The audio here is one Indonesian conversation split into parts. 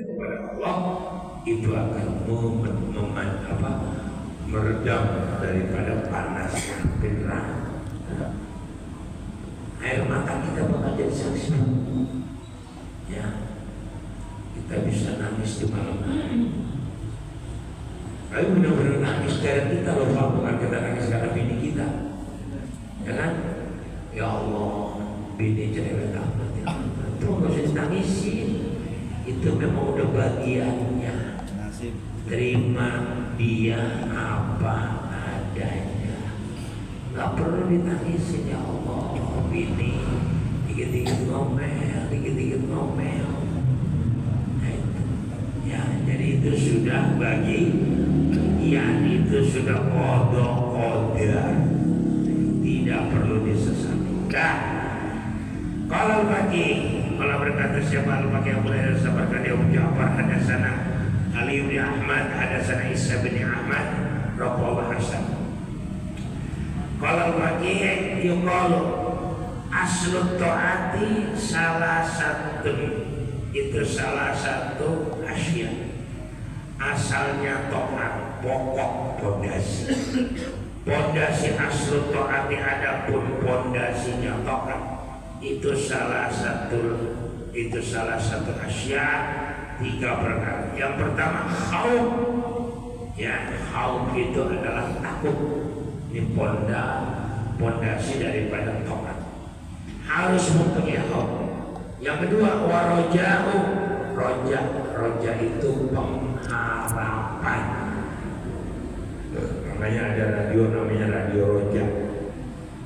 kepada Allah itu akan meredam daripada panasnya neraka. Air mata kita bakal jadi saksi. Ya, kita bisa nangis di malam hari. Tapi benar-benar nangis karena kita lupa, bukan kita nangis karena bini kita. Ya kan? Ya Allah, bini cerewet amat ya. Itu nggak usah ditangisin. Itu memang udah bagiannya. Terima dia apa adanya. Nggak perlu ditangisin ya Allah. Bini dikit-dikit ngomel, dikit-dikit ngomel. Nah, itu. Ya, jadi itu sudah itu sudah qada qadar, tidak perlu disesatkan. Kalau berkata siapa al-Baqi Abu Hurairah sabarkan dia Abu Ja'far hadatsana Ali bin Ahmad hadatsana Isa bin Ahmad rawahu Hasan. Kalau Al-Baqi yuqalu aslut ta'ati salah satu asya. Asalnya taat, pokok pondasi aslut ta'ati adapun pondasinya taat. Itu salah satu asya, 3 perkara. Yang pertama khauf. Ya, khauf itu adalah takut. Ini pondasi daripada taat. Harus mempunyai khauf. Yang kedua waroja'u. Roja itu pengharapan. Makanya ada radio namanya radio roja.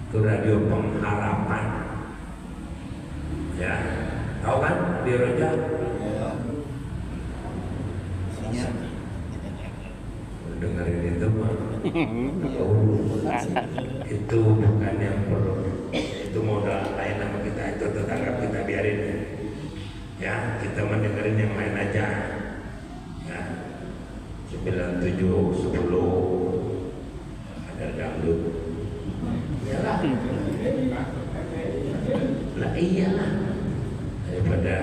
Itu radio pengharapan. Ya, tahu kan di roja? Dengerin itu mah. Itu bukan yang perlu. Itu modal lain sama kita, itu tetangga kita biarin. Ya, kita mendengarin yang lain aja. Ya, 97, 10 ada dangdut. Iyalah. Lah iyalah. Daripada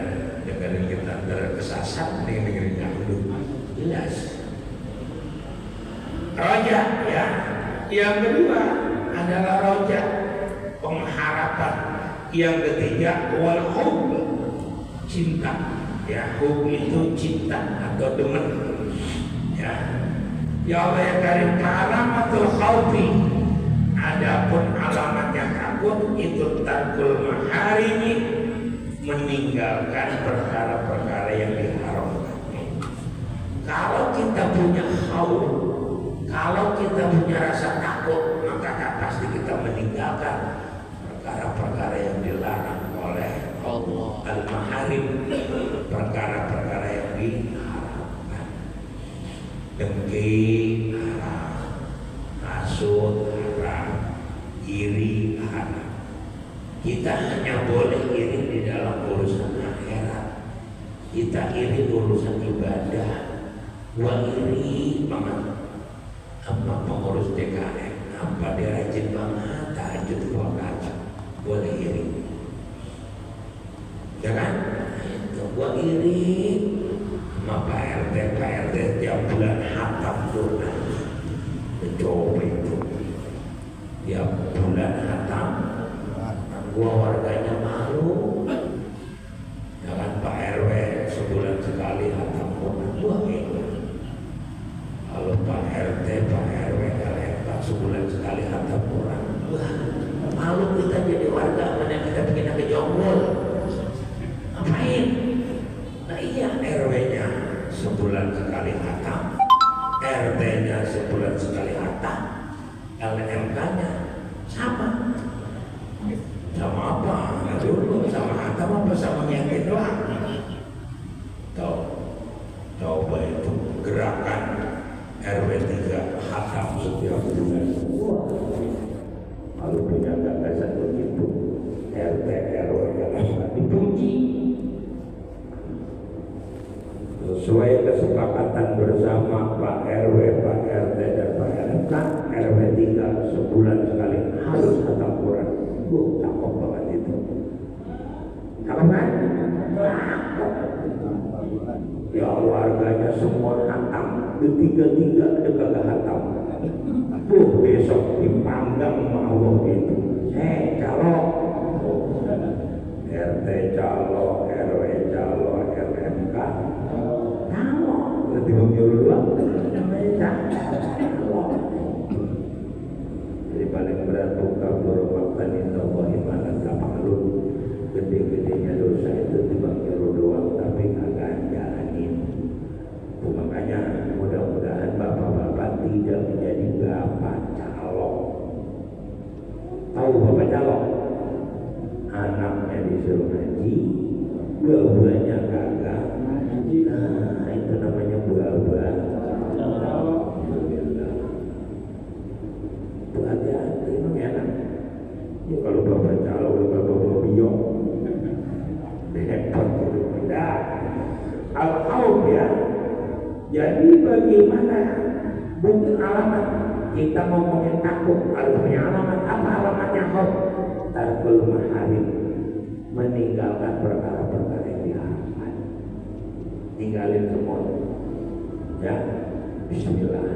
dengerin kita tersesat dengerin dangdut. Jelas. Roja ya. Yang kedua adalah roja, pengharapan. Yang ketiga wal hub, cinta. Ya, hub itu cinta atau demen. Ya. Ya Allah ya Karim, alamatul khaufi. Adapun alamatnya takut itu tarkul maharimi, meninggalkan perkara-perkara yang diharamkan. Kalau kita punya khauf, kalau kita punya rasa takut, maka pasti kita meninggalkan perkara-perkara yang dilarang oleh Allah. Al-maharim, perkara-perkara yang diharamkan. Dengki haram, hasud haram, iri haram. Kita hanya boleh iri di dalam urusan akhirat. Kita iri urusan ibadah. Gua iri banget sama pengurus DKM, apa dia rajin banget tahajud 2 rakaat, boleh iri. Ya kan? Itu gua iri sama Pak RT tiap bulan hatam Quran. Coba itu tiap bulan hatam, gua warganya malu. Ya kan, Pak RW sebulan sekali hatam Quran, gua iri. Kalau Pak RT, Pak RW, LRT sebulan sekali hatam Quran, wah malu kita jadi warga. Mana kita bikin ke jonggol, ngapain? Nah iya, RW-nya sebulan sekali hatam, RT-nya sebulan sekali hatam, LMK-nya sama apa? Nah dulu sama hatam apa sama nyakin doang? Coba itu gerakan RW 3 hatam setiap bulan. Kalau punya gagasan begitu, RT RW yang dipuji sesuai kesepakatan bersama Pak RW, Pak RT dan Pak RK. RW 3 sebulan sekali harus hatam Quran. Cakep banget itu. Cakep kan? Ya warganya semua hantam, ketiga-tiga ada kagak hantam. Besok dipanggang sama Allah itu. Calok, RT calok, RW calok, RMK calok. Berarti menyuruh doang. Calok. Jadi paling berat buka bermakna itu bagaimana kapalun. Gede-gedenya dosa itu dibangkiru doang, tapi kagak jalanin. Makanya mudah-mudahan bapak-bapak tidak menjadi bapak calok. Tahu bapak calok? Anaknya disuruh ngaji, buah-buahnya kagak. Nah, itu namanya buah-buah. Itu hati-hati, emang enak. Ya kalau bapak calok, bapak biok. Repot gitu. Tidak. Al-Haub ya. Jadi bagaimana bentuk alamat kita ngomongin takut harus punya alamat. Apa alamatnya Haub? Tarkul maharim, meninggalkan perkara-perkara yang diharamkan. Tinggalin semua. Ya, Bismillah.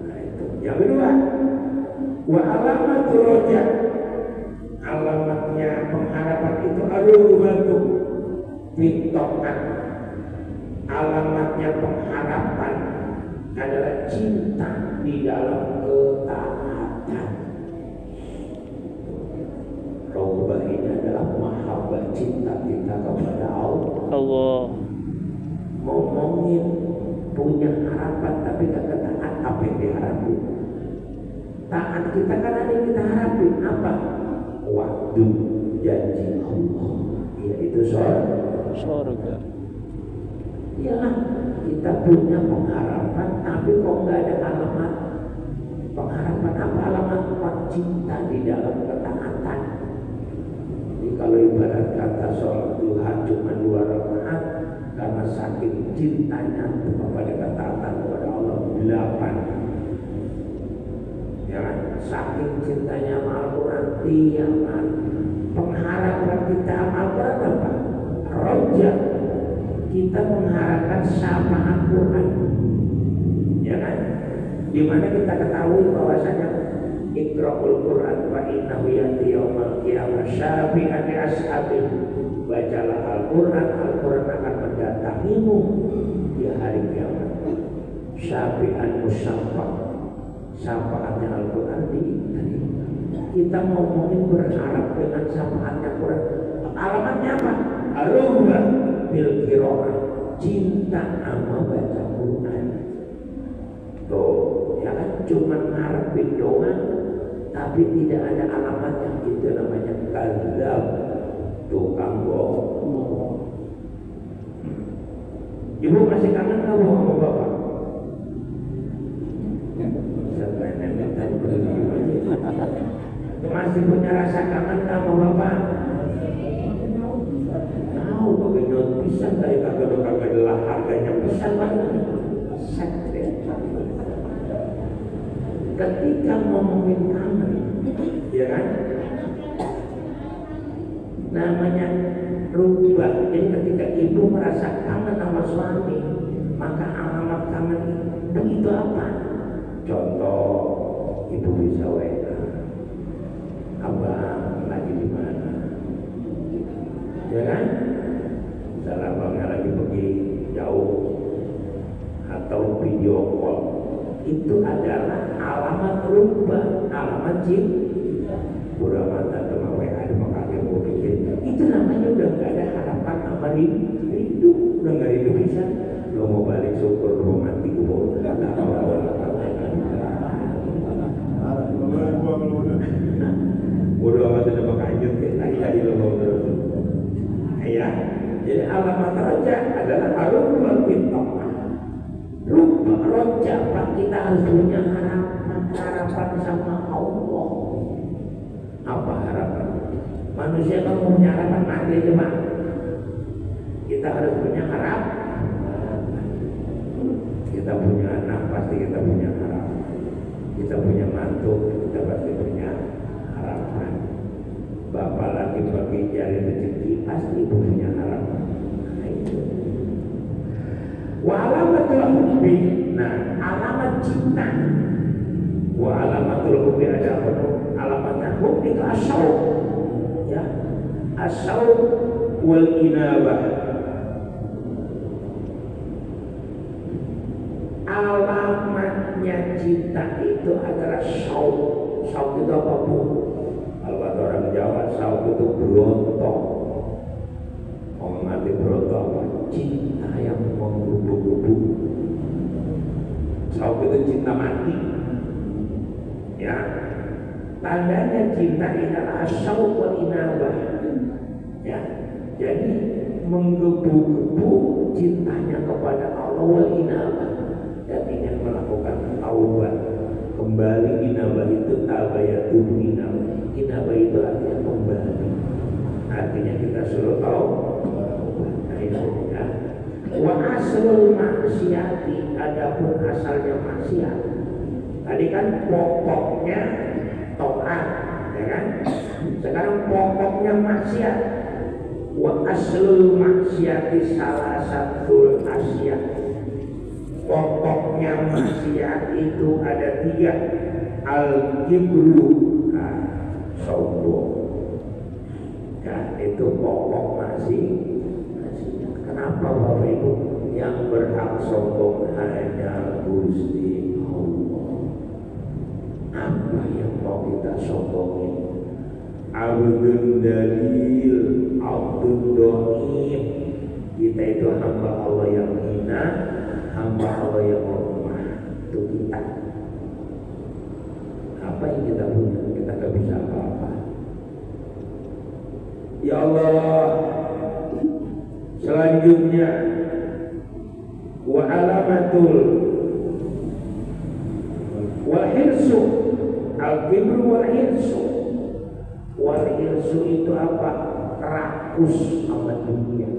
Nah itu. Yang kedua, wa alamatul roja. Alamatnya pengharapan itu bantu fitokan. Alamatnya pengharapan adalah cinta di dalam ketaatan. Raubah ini adalah mahabbah, cinta kita kepada Allah. Ngomongin punya harapan tapi gak taat apa yang diharapin. Taat kita kan ada yang kita harapin apa? Waktu janji Allah, yaitu surga. Iyalah kita punya pengharapan tapi kok nggak ada alamat pengharapan. Apa alamat? Cinta di dalam ketaatan. Jadi kalau ibarat kata sholat duha cuma 2 rakaat karena saking cintanya kepada ketaatan kepada Allah 8. Ya kan? Saking cintanya sama Al-Quran tiap hari. Pengharapan kita sama Al-Quran apa? Roja. Kita mengharapkan syafaat Quran, ya kan? Dimana kita ketahui bahwasanya Iqra'ul Quran wa innahu ya'ti yaumal qiyamah syafi'an li ashabihi. Bacalah Al-Quran, Al-Quran akan mendatangimu di hari kiamat. Syafi'an musyafa', syafaatnya Al-Quran diterima. Kita ngomongin berharap dengan syafaatnya Quran. Alamatnya apa? Arubah bil qiraah, cinta sama baca Quran. Tuh, ya kan cuma ngarepin doang tapi tidak ada alamatnya. Itu namanya kadzab, tukang bohong. Ibu masih kangen nggak sama bapak? Sampai nenek tadi masih punya rasa kangen nggak sama bapak? Tahu bagaimana pisang dari kagak adalah harganya pisang banget. Ketika ngomongin kangen, ya kan? Namanya rubah. Jadi ketika ibu merasa kangen sama suami, maka alamat kangen itu apa? Contoh, ibu bisa WA, abang lagi di mana? Ya kan? Misalnya abangnya lagi pergi jauh atau video call, itu adalah alamat rubah, alamat cinta. Udah mata sama WA cuma kakek mau pikir, itu namanya udah nggak ada harapan sama hidup, udah nggak hidup bisa. Lo mau balik syukur, lo mau mati gue udah amat udah makanyut tadi lo mau terus. Ya, jadi alamat roja adalah arubah fitokan. Rubah roja, kita harus punya harapan sama Allah. Apa harapan? Manusia kalau punya harapan mati aja Pak. Kita harus punya harapan. Kita punya anak pasti kita punya harapan. Kita punya mantu kita pasti punya harapan. Bapak lagi bagi jari rezeki pasti ibu punya harapan. Nah, itu. Wa alamatul hubbi, nah alamat cinta. Wa alamatul hubbi ada apa? Alamatnya hubbi itu asyauq, ya, asyauq wal inabah. Alamatnya cinta itu adalah syauq. Syauq itu apa bu? Kalau kata orang Jawa, syauq itu berontok. Orang mati berontok apa? Cinta yang menggebu-gebu. Syauq itu cinta mati. Ya, tandanya cinta ini adalah asyauq wal inabah. Ya, jadi menggebu-gebu cintanya kepada Allah wal inabah dan ingin melakukan taubat kembali. Inabah itu tabayatu inabah. Inabah itu artinya kembali. Artinya kita suruh tahu. Nah itu ya. Wa aslul maksiati, adapun asalnya maksiat. Tadi kan pokoknya taat, ya kan? Sekarang pokoknya maksiat. Wa aslul maksiati salah satu maksiat. Pokoknya maksiat itu ada 3. Al-kibru, nah, sombong. Ya, itu pokok maksiat. Kenapa Bapak Ibu? Yang berhak sombong hanya Gusti Allah. Apa yang mau kita sombongin? Abdul dalil, Abdul dohim. Kita itu hamba Allah yang hina, hamba Allah yang lemah. Itu kita. Apa yang kita punya? Kita gak bisa apa-apa. Ya Allah. Selanjutnya, wa alamatul wal hirsu, al-kibru wal hirsu. Wal hirsu itu apa? Rakus sama dunia.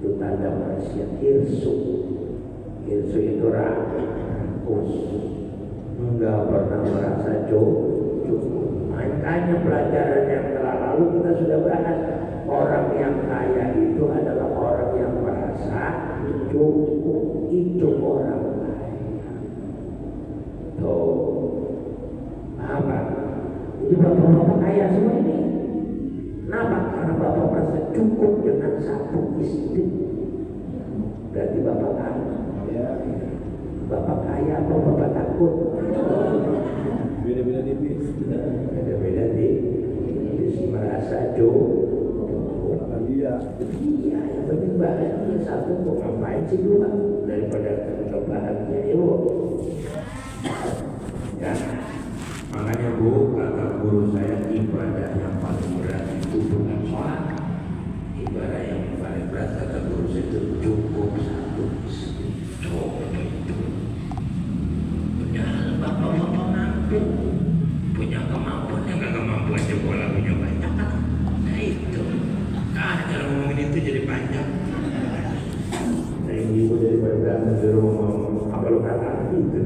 Itu tanda maksiat. Hirsu itu rakus, enggak pernah merasa cukup. Makanya pelajaran yang telah lalu kita sudah bahas, orang yang kaya itu adalah orang yang merasa cukup. Itu orang kaya. Tuh, paham gak? Jadi bapak-bapak kaya semua ini. Kenapa? Karena bapak merasa cukup dengan satu istri. Berarti bapak kaya. Bapak kaya apa bapak takut? Beda-beda tipis. Beda-beda tipis, merasa cukup. Iya. Iya, yang penting bahagia satu. Mau ngapain sih dua daripada kebahagiaan ibu? Ya, makanya bu, kata guru saya, ibadah yang paling berat itu bukan sholat. Ibadah yang paling berat kata guru saya itu cukup satu istri. Coba itu. Padahal bapak-bapak mampu, punya kemampuan, yang gak kemampuan coba lagunya banyak kan? Nah itu. Kalau ngomongin itu jadi panjang. Nah ini ibu daripada berantem di rumah apa lo kata itu.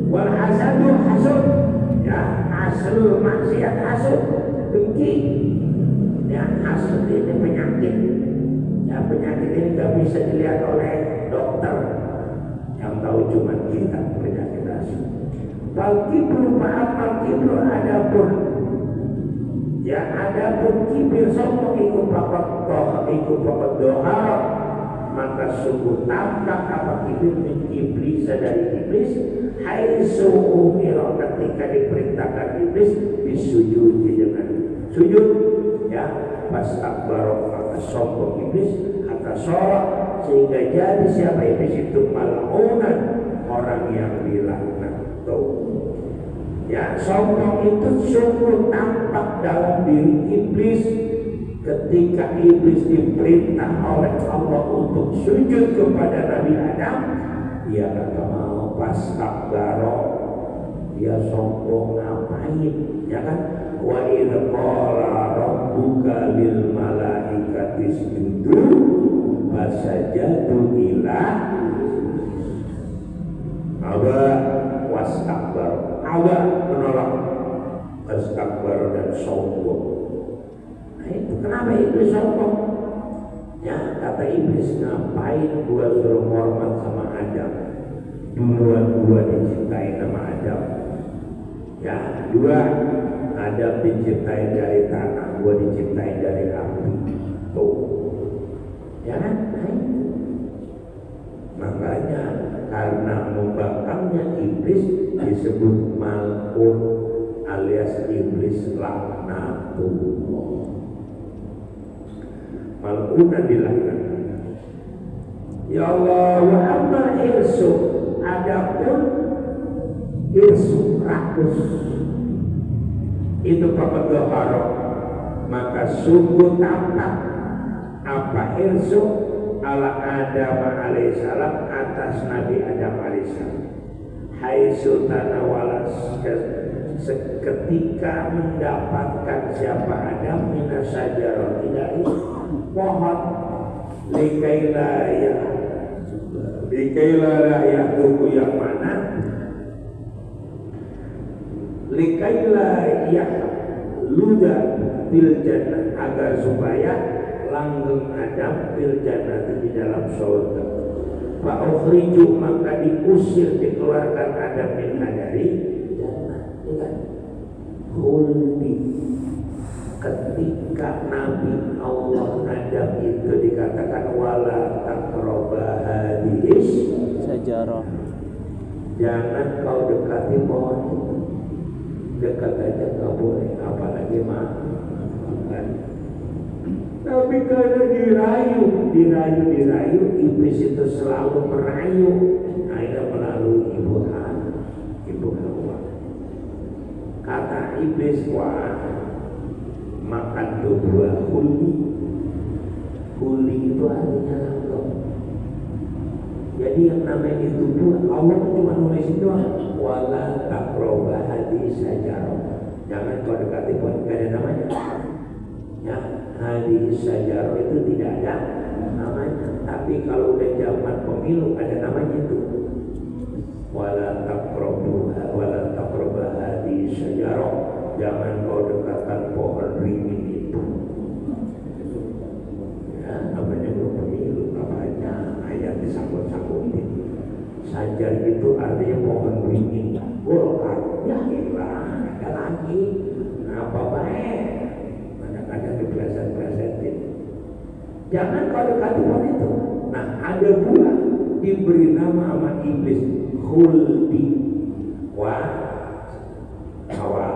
Wal hasadu hasud, ya asal maksiat hasud, dengki. Ya hasud ini penyakit. Ya penyakit ini gak bisa dilihat oleh dokter. Yang tahu cuma kita penyakit hasud. Al-kibru maaf al-kibru adapun. Ya adapun kibir sombong ikut bapak doa, maka sungguh tampak apa kibir min iblis dari iblis. Hai su'umiro ketika diperintahkan iblis disujud dengan sujud, ya pas akbar maka sombong iblis kata sholat sehingga jadi siapa iblis itu mal'unan, orang yang dilaknat. Ya sombong itu sungguh tampak dalam diri iblis. Ketika iblis diperintah oleh Allah untuk sujud kepada Nabi Adam, dia kata mau, pas takbaro, dia sombong ngapain, ya kan? Wa idh qala rabbuka lil malaikati isjudu fasajadu illa aba wastakbar. Aba menolak, wastakbar dan sombong. Nah itu kenapa iblis sombong? Ya kata iblis, ngapain gua suruh duluan gua diciptain sama Adam. Ya, dua, Adam diciptain dari tanah, gua diciptain dari api. Tuh, ya kan? Makanya karena membangkangnya iblis disebut mal'un alias iblis laknatullah. Mal'unan dilaknat. Ya Allah, wa amma irsu, adapun irsu rakus itu papadoharo, maka sungguh tampak apa irsu ala Adam alaihissalam atas Nabi Adam alaihissalam. Hai sultana walas, seketika mendapatkan siapa Adam minasajarah dari pohon likailah ya tubuh yang mana likailah ya luda bil jannah, agar supaya langgeng Adam bil jannah di dalam surga. Fa ukhriju, maka diusir, dikeluarkan Adam minha dari jannah. Khuldi, ketika Nabi Allah Adam itu dikatakan wala taqraba hadis sajarah, jangan kau dekati pohon itu. Dekat aja nggak boleh, apalagi makan. Tapi karena dirayu, iblis itu selalu merayu. Akhirnya melalui ibu Hawa. Kata iblis, wah, makan tuh buah huli. Huli itu artinya langgeng. Jadi yang namanya itu buah, Allah cuma nulis itu wala taqraba hadis sajarah. Jangan kau dekati pohon, gak ada namanya. Ya, hadis sajarah itu tidak ada namanya. Tapi kalau udah zaman pemilu ada namanya itu. Wala taqraba hadis sajarah. Jangan kau dekatkan pohon ringin itu. Ya, namanya belum pemilu, namanya ayat disangkut-sangkutin. Sajar itu artinya pohon ringin. Golkar, ya hilang, ada lagi. Apa baik? Kadang-kadang dipeleset-pelesetin. Jangan kau dekati pohon itu. Nah, ada buah diberi nama sama iblis, khuldi. Wah, kawan,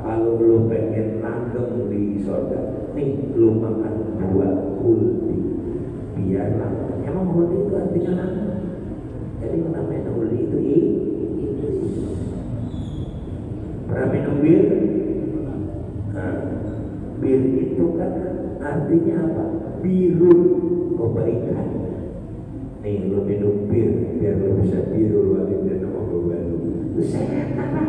kalau lu pengen langgeng di surga, nih lu makan buah khuldi, biar langgeng. Emang khuldi itu artinya langgeng. Jadi namanya khuldi itu iblis. Pernah minum bir? Nah, bir itu kan artinya apa? Biru, kebaikan. Nih lu minum bir, biar lu bisa biru walidan sama baru. Itu sehat apa?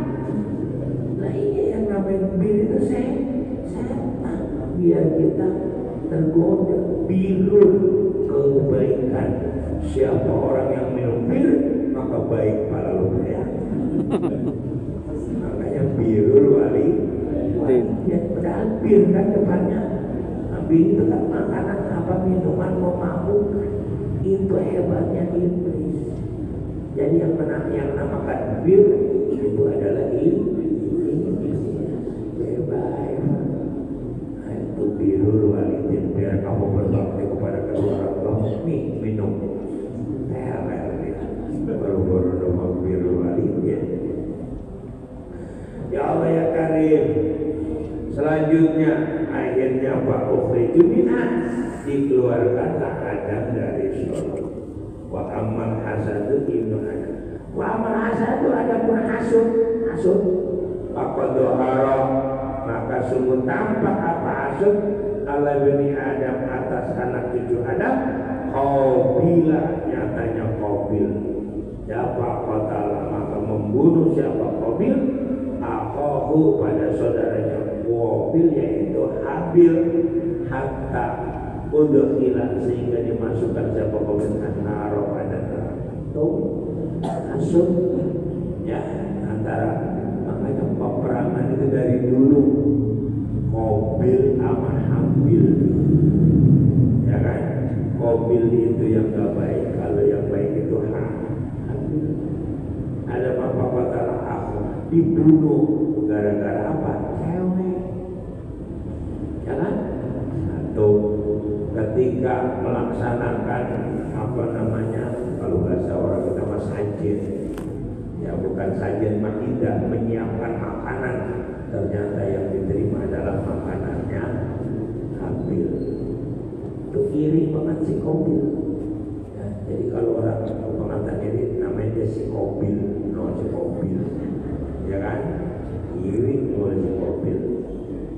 Nah iya, yang namanya bir itu sehat. Biar kita tergoda. Biru, kebaikan. Siapa orang yang minum bir, maka baik para lu ya. Makanya biru wali. Ya, padahal bir kan depannya. Bir itu kan makanan apa, minuman memabukkan. Itu hebatnya iblis. Jadi yang namakan bir itu adalah iblis. Bebas. Nah, itu birul walidin, biar kamu berbakti kepada kedua orang tua. Nih minum. Baru-baru nama birul walidin. Ya Allah ya Karim. Selanjutnya akhirnya Pak ukhriju minha, dikeluarkanlah Adam dari surga. Wa amal hasadu ibnu Adam. Wa amal hasadu adapun hasud. Faqad dhahara, maka sungguh tampak apa hasud ala bani Adam, atas anak cucu Adam. Qabila, nyatanya Qabil. Siapa qatala, maka membunuh siapa Qabil akhahu, pada saudaranya Qabil, yaitu Habil, hatta udkhila, sehingga dimasukkan siapa Qabil an-nar, pada neraka. Hasud ya, antara, makanya peperangan itu dari dulu Qabil sama Habil, ya kan? Qabil itu yang gak baik, kalau yang baik itu Habil. dibunuh gara-gara apa? Cewek, ya kan? Atau ketika melaksanakan apa namanya, kalau bahasa orang kita mas sajen, ya bukan sajen maidah, menyiapkan makanan, ternyata yang diterima adalah makanannya hamil. Itu iri banget si kobil. Ya, jadi kalau orang pengantin ini namanya dia si kobil, no si kobil, ya kan? Iri no si kobil.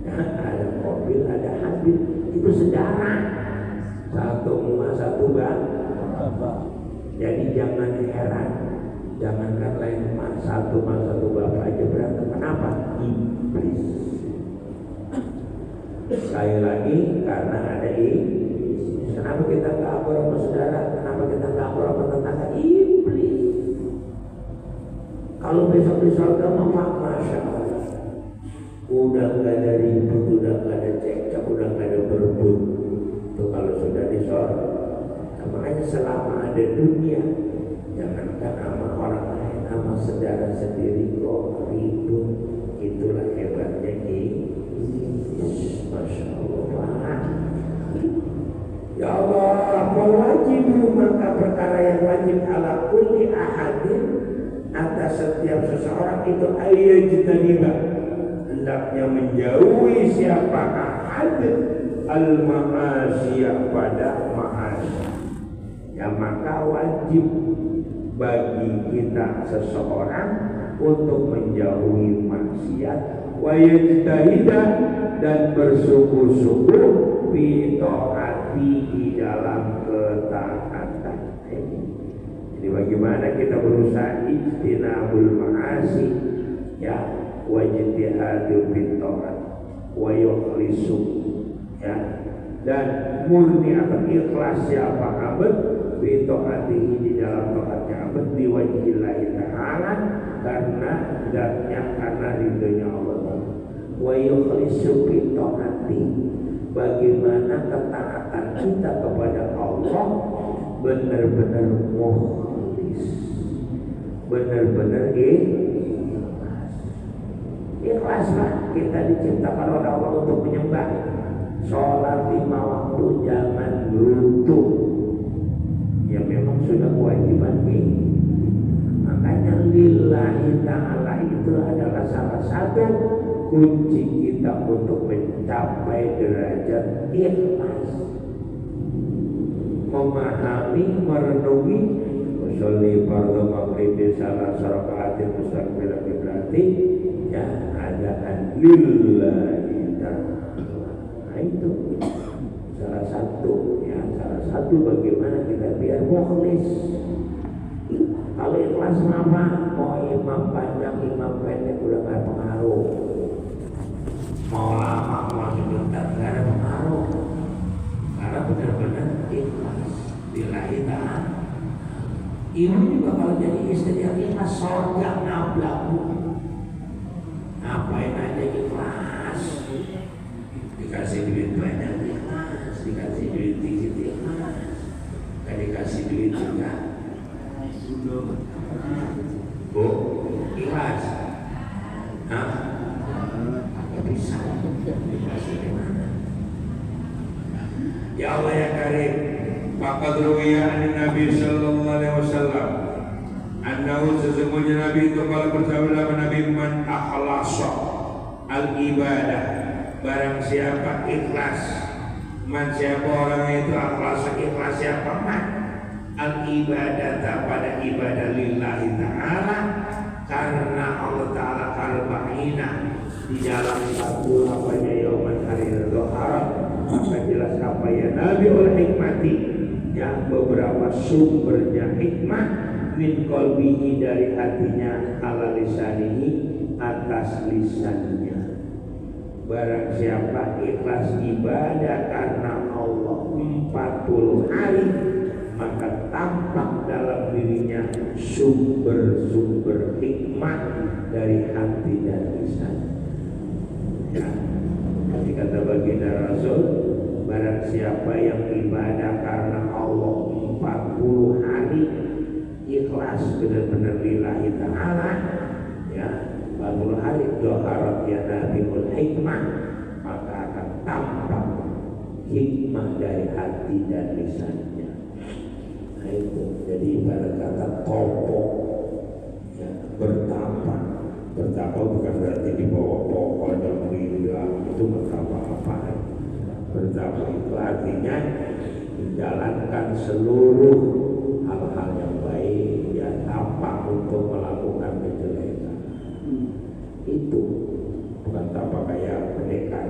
Ya, ada kobil, ada habil, itu sejarah. Satu emas satu bapak. Jadi jangan heran, jangankan lain emas satu bapak aja berantem. Kenapa? Iblis. Sekali lagi karena ada iblis. Kenapa kita nggak akur sama saudara? Kenapa kita nggak akur sama tetangga? Iblis. Kalau besok di surga mah masya Allah, udah nggak ada ribut, udah nggak ada cekcok, udah nggak ada berebut. Itu kalau sudah di surga. Makanya selama ada dunia, jangankan sama orang lain, sama saudara sendiri kok ribut. Itulah hebatnya iblis. Masya Allah. Ya Allah, apa wajib, maka perkara yang wajib ala kulli ahadin, atas setiap seseorang itu ayyajtaniba, hendaknya menjauhi siapakah hadid al-ma'asiyah pada ma'asiyah. Ya maka wajib bagi kita seseorang untuk menjauhi maksiat, wa yajtahidah, dan bersungguh-sungguh fi taati, di dalam ketaatan. Jadi bagaimana kita berusaha ijtinabul ma'asi, ya, wa ijtihadu fi taat wa yukhlisu, ya, dan murni atau ikhlas siapa abad fi taatihi, di dalam taatnya abad, di wajhillahi ta'ala, karena zatnya, karena ridhonya Allah. Wa yukhlisu fi taati, bagaimana ketaatan kita kepada Allah benar-benar mukhlis, benar-benar ikhlas. Kita diciptakan oleh Allah untuk menyembah. Sholat 5 waktu jangan beruntung, ya memang sudah kewajiban ini. Makanya lillahi ta'ala itu adalah salah satu kunci kita untuk mencapai derajat ikhlas. Memahami, merenungi, usolli fardhu maghrib salah rakaatin mustaqbil qiblati, ya, adaan lillahi ta'ala. Nah itu salah satu, ya, salah satu bagaimana kita biar mukhlis. Kalau ikhlas apa? Mau imam panjang, imam pendek udah gak pengaruh. Mau lama, mau sebentar, gak ada pengaruh. Karena benar-benar ikhlas lillahi ta'ala. Ibu juga kalau jadi istri yang ikhlas, sorga ngablaku. Ngapain aja ikhlas. Dikasih duit banyak ikhlas, dikasih duit dikit ikhlas, gak dikasih duit juga. Bu, ikhlas. Hah? Gak bisa. Dikasih gimana? Ya Allah ya Karim, faqad ruwiya an Nabi sallallahu alaihi wasallam annahu, sesungguhnya Nabi itu kalau bersabda, Nabi, man akhlasa al ibadah, barang siapa ikhlas, man siapa orang itu akhlasa, ikhlas siapa man al ibadah, pada ibadah lillahi ta'ala, karena Allah ta'ala kalbahina, di dalam satu apanya yauman hari haram, maka jelas apa ya Nabi oleh hikmati, yang beberapa sumbernya hikmah, min qalbihi, dari hatinya, ala lisanihi, atas lisannya. Barang siapa ikhlas ibadah karena Allah 40 hari, maka tampak dalam dirinya sumber-sumber hikmah dari hati dan lisan. Ya, kata baginda Rasul, barang siapa yang ibadah karena Allah 40 hari, ikhlas benar-benar lillahi ta'ala, ya, 40 hari doharat ya nabiul hikmah, maka akan tampak hikmah dari hati dan lisannya. Nah itu, jadi ibarat kata kopok ya, bertapa bukan berarti di bawah pohon yang indah, itu bertapa apa? Bertapa itu artinya menjalankan seluruh hal-hal yang baik, ya tapak untuk melakukan kejelekan. Itu bukan tapak kayak pendekar.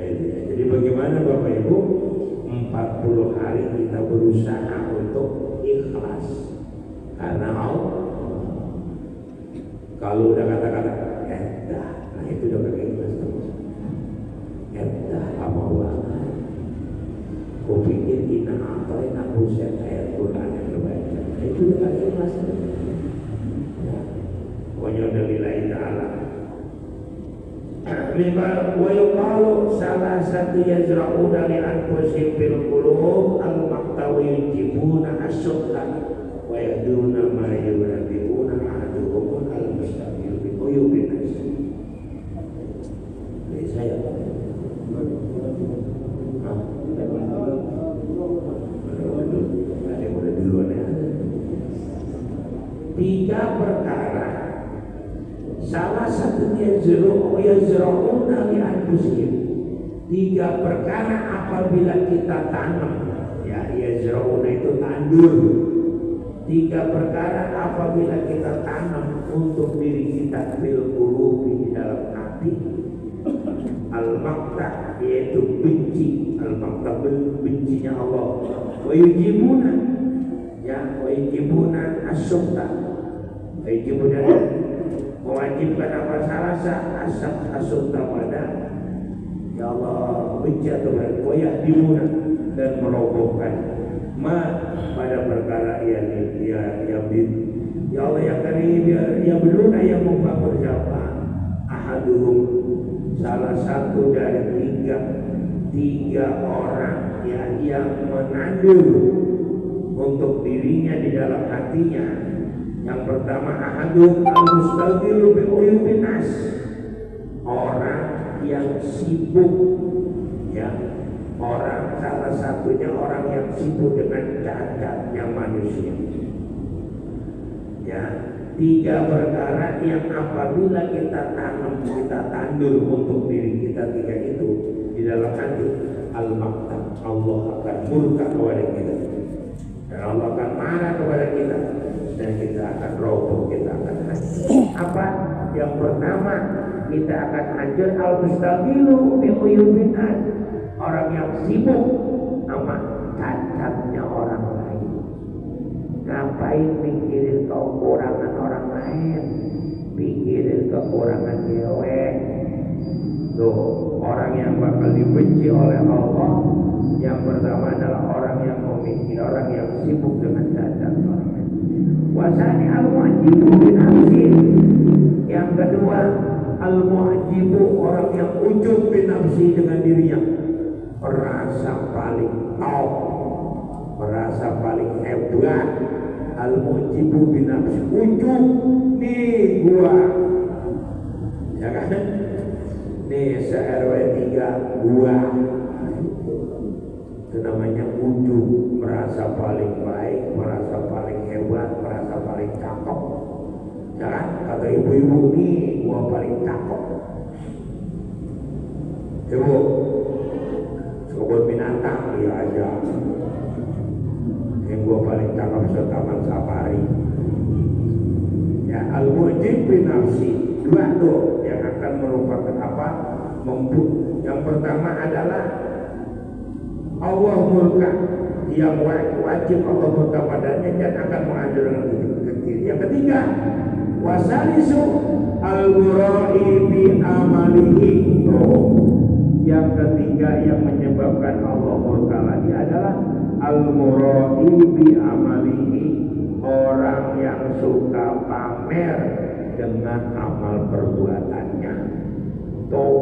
Jadi bagaimana Bapak Ibu? 40 hari kita berusaha untuk ikhlas karena Allah. Kalau udah kata-kata nah itu udah kagak ikhlas terus. Apa banget? Kau pikir kita atau enak buset ayat Quran yang terbaca. Itu udah kagak ikhlas terus. Pokoknya udah lillahi ta'ala. Wa yuqalu salah satu yazra'una li anfusihim bil qulub al-maqtawi yujibuna asyukta wa yaduna ma yurabiuna ahaduhum al-mustaqil bi uyubin nas. Ini saya ada udah duluan ya. 3 perkara. Salah satunya yazra'una li anfusihim. 3 perkara apabila kita tanam, ya yazra'una itu tandur. 3 perkara apabila kita tanam untuk diri kita fil qulubi, di dalam hati. Al-maqta yaitu benci, al-maqta bencinya Allah. Wa yujibuna, ya wa yujibuna asyukta. Wa yujibuna mewajibkan apa salasa asab pada ya Allah benci atau berkoyak dimuna dan merobohkan pada perkara yang ya Allah yang karim ya belum yang membangun siapa ahaduhum salah satu dari tiga orang yang menandur untuk dirinya di dalam hatinya. Yang pertama ahadum al-mustaghil bi uyubin nas, orang yang sibuk, ya orang salah satunya orang yang sibuk dengan cacatnya manusia. Ya, 3 perkara yang apabila kita tanam, kita tandur untuk diri kita 3 itu di dalam hati, al-maqta, Allah akan murka kepada kita dan Allah akan marah kepada kita. Dan kita akan roboh, kita akan hancur. Apa? Yang pertama, kita akan hancur al-mustaqilu bi uyubin nas, orang yang sibuk sama cacatnya orang lain. Ngapain mikirin kekurangan orang lain? Pikirin kekurangan cewek. Tuh, orang yang bakal dibenci oleh Allah yang pertama adalah orang yang memikir, orang yang sibuk dengan cacat orang lain. Wasani al-mu'jibu bin nafsi. Yang kedua al-mu'jibu, orang yang ujub bin nafsi dengan dirinya, merasa paling top, merasa paling hebat. Al-mu'jibu bin nafsi, ujub, nih gua, ya kan, nih se-RW 3 gua. Itu namanya ujub, merasa paling baik, merasa paling hebat, merasa paling cakep. Jangan kata ibu-ibu nih, gua paling cakep. Ibu, kebun binatang dia aja. Yang gua paling cakep setaman safari. Ya, al-mujib bin nafsi. 2 tuh yang akan merupakan apa? Yang pertama adalah Allah murka, yang wajib Allah murka padanya dan akan menghancurkan kecil. Yang ketiga, wasalisu al-murai bi amalihi. Yang ketiga yang menyebabkan Allah murka lagi adalah al-murai bi amalihi, orang yang suka pamer dengan amal perbuatannya. Tuh,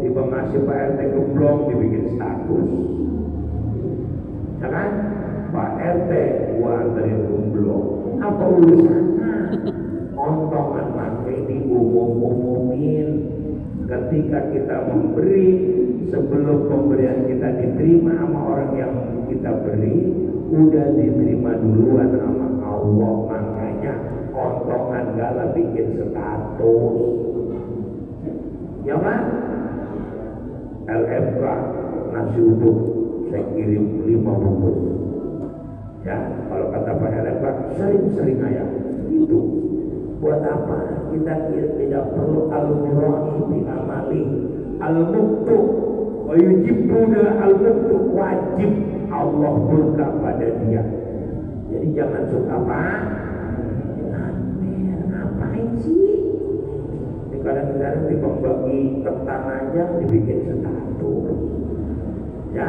tiba ngasih Pak RT gemblong dibikin status. Ya kan? Pak RT gua anterin gemblong. Apa urusannya? Ontongan pakai diumum umumin. Ketika kita memberi, sebelum pemberian kita diterima sama orang yang kita beri, udah diterima duluan sama Allah. Makanya kontongan gala bikin status, ya kan? LFK nasi uduk saya kirim 5 bungkus. Ya, kalau kata Pak LFK sering-sering aja itu. Buat apa? Kita tidak perlu al-mura'i bi amali al-muktu wa yujibuna al-muktu, wajib Allah murka pada dia. Jadi jangan suka apa? Ngapain sih? Ini kadang-kadang di pembagi ketan aja dibikin status. Ya,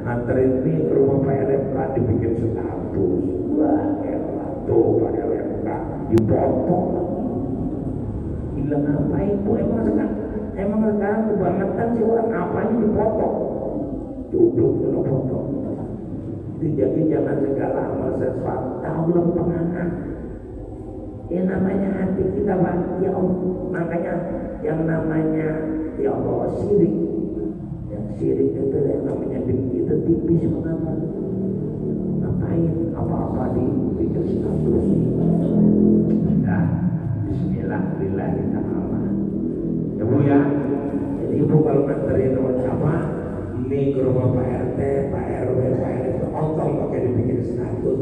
nganterin mie ke rumah Pak LFK dibikin status. Wah, elah tuh Pak LFK dipotong lagi. Gila ngapain tuh? Emang sekarang kebangetan sih orang apanya dipotong. Duduk dulu potong. Jadi jangan segala amal sesuatu tahu lempengan. Ya namanya hati kita Pak, ya Allah. Makanya yang namanya ya Allah syirik. Yang syirik itu yang namanya dengki itu tipis banget. Ngapain apa-apa dipikir status. Nah, bismillahirrahmanirrahim. Ya Bu ya. Jadi Ibu kalau nganterin apa? Ini ke rumah Pak RT, Pak RW, Pak RT, ontong pakai dibikin status.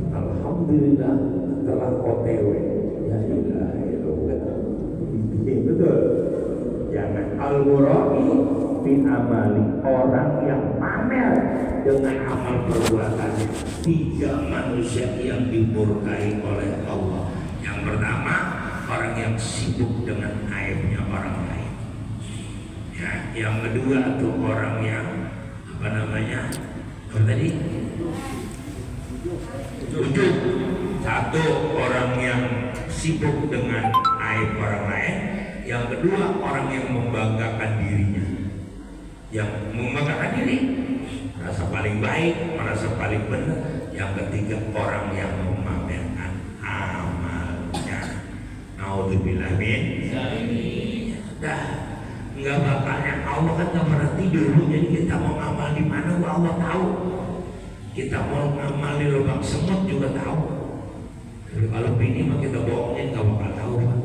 Alhamdulillah telah OTW. Ya ilah, betul. Jangan al-mura'i bi amali, orang yang pamer dengan amal perbuatannya. 3 manusia yang dimurkai oleh Allah. Yang pertama, orang yang sibuk dengan aibnya orang lain. Ya, yang kedua tuh orang yang apa namanya? Tadi ujub. 1 orang yang sibuk dengan aib orang lain. Yang kedua orang yang membanggakan dirinya. Yang membanggakan diri, merasa paling baik, merasa paling benar. Yang ketiga orang yang memamerkan amalnya. Naudzubillah min. Dah, nggak bakalnya Allah kan nggak pernah tidur. Jadi kita mau ngamal di mana, Allah tahu. Kita mau ngamal di lubang semut juga tahu. Tapi kalau ini mah kita bohongin nggak bakal tahu, Pak.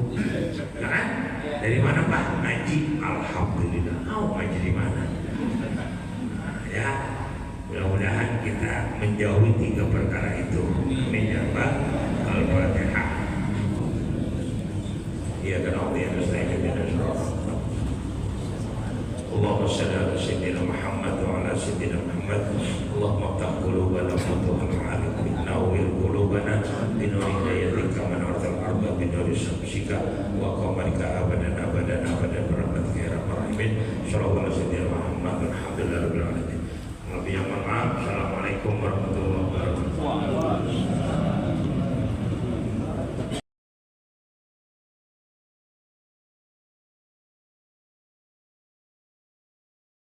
Kan? Dari mana Pak? Ngaji. Alhamdulillah. Ngaji di mana? Nah, ya, mudah-mudahan kita menjauhi 3 perkara itu. Amin ya Rabbal Al-Fatihah. Ya kan Allah yang mustahil dan Allahumma shalli ala sayyidina Muhammad wa ala sayyidina Muhammad. Allahumma ftah qulubana wa tuhan alim binawwir qulubana binuri hidayatika man artal arba binuri syamsika wa qamarika abadan abadan abadan rahmatika ya rabbal alamin. Shallallahu alaihi wasallam Muhammad alhamdulillah rabbil alamin. Assalamualaikum warahmatullahi wabarakatuh.